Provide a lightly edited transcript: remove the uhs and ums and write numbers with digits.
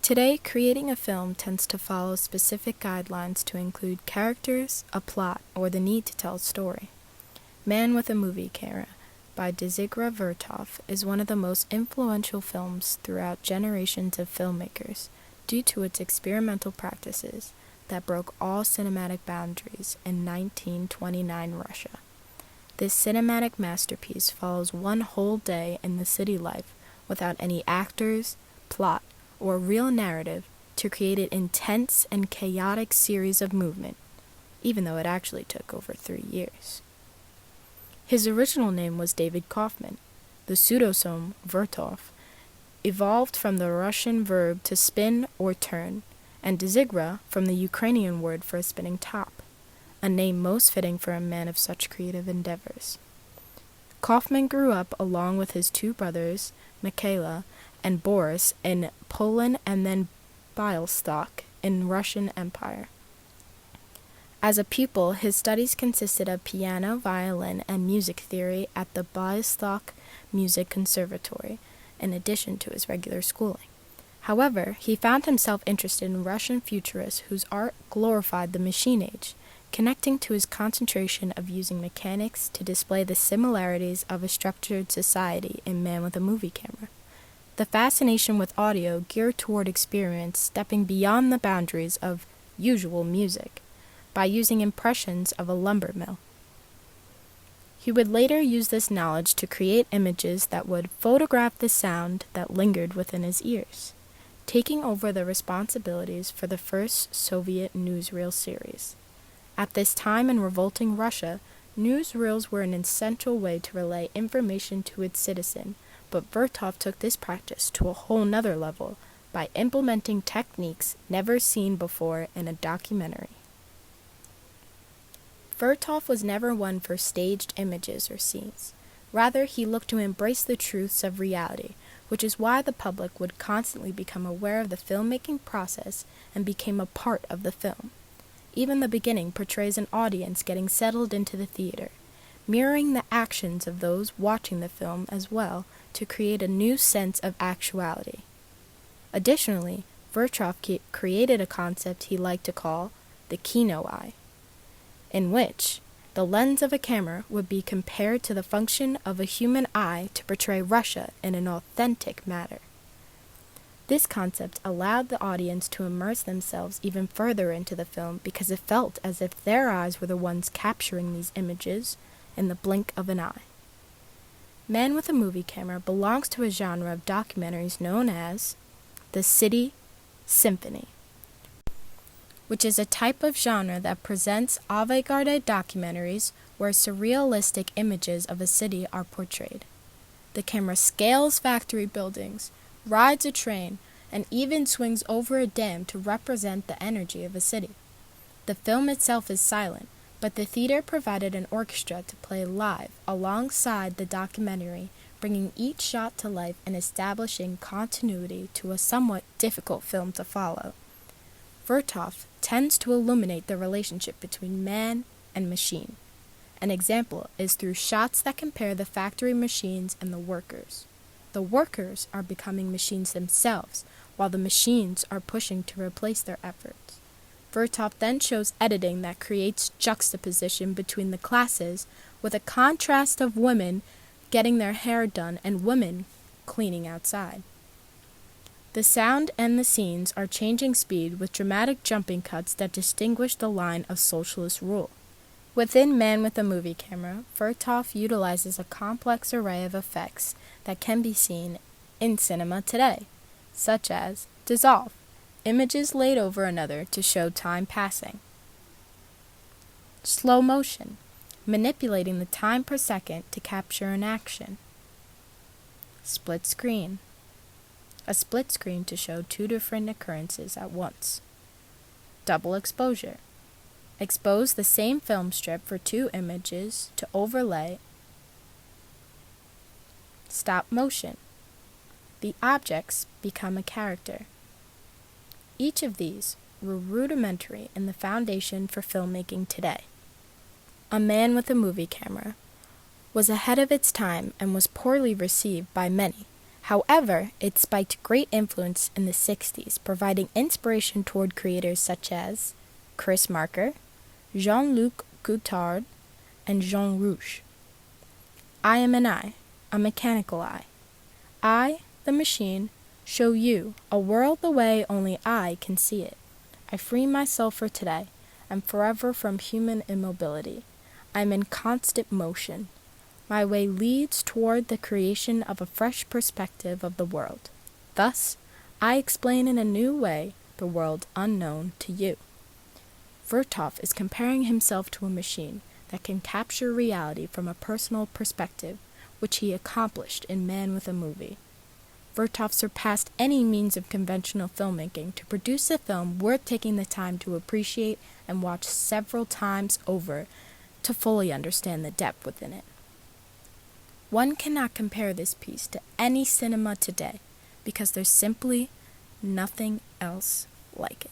Today, creating a film tends to follow specific guidelines to include characters, a plot, or the need to tell a story. Man with a Movie Camera by Dziga Vertrov is one of the most influential films throughout generations of filmmakers due to its experimental practices that broke all cinematic boundaries in 1929 Russia. This cinematic masterpiece follows one whole day in the city life without any actors, plot, or real narrative to create an intense and chaotic series of movement, even though it actually took over 3 years. His original name was David Kaufman. The pseudonym Vertrov evolved from the Russian verb to spin or turn, and Dziga from the Ukrainian word for a spinning top, a name most fitting for a man of such creative endeavors. Kaufman grew up along with his 2 brothers, Michaela and Boris, in Poland and then Bialystok in Russian Empire. As a pupil, his studies consisted of piano, violin, and music theory at the Bialystok Music Conservatory, in addition to his regular schooling. However, he found himself interested in Russian futurists whose art glorified the machine age, connecting to his concentration of using mechanics to display the similarities of a structured society in Man with a Movie Camera. The fascination with audio geared toward experience stepping beyond the boundaries of usual music by using impressions of a lumber mill. He would later use this knowledge to create images that would photograph the sound that lingered within his ears, taking over the responsibilities for the first Soviet newsreel series. At this time in revolting Russia, newsreels were an essential way to relay information to its citizen, but Vertrov took this practice to a whole nother level by implementing techniques never seen before in a documentary. Vertrov was never one for staged images or scenes. Rather, he looked to embrace the truths of reality, which is why the public would constantly become aware of the filmmaking process and became a part of the film. Even the beginning portrays an audience getting settled into the theater, mirroring the actions of those watching the film as well to create a new sense of actuality. Additionally, Vertrov created a concept he liked to call the kino eye, in which the lens of a camera would be compared to the function of a human eye to portray Russia in an authentic manner. This concept allowed the audience to immerse themselves even further into the film because it felt as if their eyes were the ones capturing these images in the blink of an eye. Man with a Movie Camera belongs to a genre of documentaries known as the City Symphony, which is a type of genre that presents avant-garde documentaries where surrealistic images of a city are portrayed. The camera scales factory buildings, rides a train, and even swings over a dam to represent the energy of a city. The film itself is silent, but the theater provided an orchestra to play live alongside the documentary, bringing each shot to life and establishing continuity to a somewhat difficult film to follow. Vertrov tends to illuminate the relationship between man and machine. An example is through shots that compare the factory machines and the workers. The workers are becoming machines themselves, while the machines are pushing to replace their efforts. Vertrov then shows editing that creates juxtaposition between the classes with a contrast of women getting their hair done and women cleaning outside. The sound and the scenes are changing speed with dramatic jumping cuts that distinguish the line of socialist rule. Within Man with a Movie Camera, Vertrov utilizes a complex array of effects that can be seen in cinema today, such as dissolve, images laid over another to show time passing. Slow motion, manipulating the time per second to capture an action. Split screen, a split screen to show 2 different occurrences at once. Double exposure, expose the same film strip for 2 images to overlay. Stop motion, the objects become a character. Each of these were rudimentary in the foundation for filmmaking today. A Man with a Movie Camera was ahead of its time and was poorly received by many. However, it spiked great influence in the 60s, providing inspiration toward creators such as Chris Marker, Jean-Luc Godard, and Jean Rouch. I am an eye, a mechanical eye. I, the machine, show you a world the way only I can see it. I free myself for today, and forever from human immobility. I am in constant motion. My way leads toward the creation of a fresh perspective of the world. Thus, I explain in a new way the world unknown to you. Vertrov is comparing himself to a machine that can capture reality from a personal perspective, which he accomplished in Man with a Movie. Vertrov surpassed any means of conventional filmmaking to produce a film worth taking the time to appreciate and watch several times over to fully understand the depth within it. One cannot compare this piece to any cinema today because there's simply nothing else like it.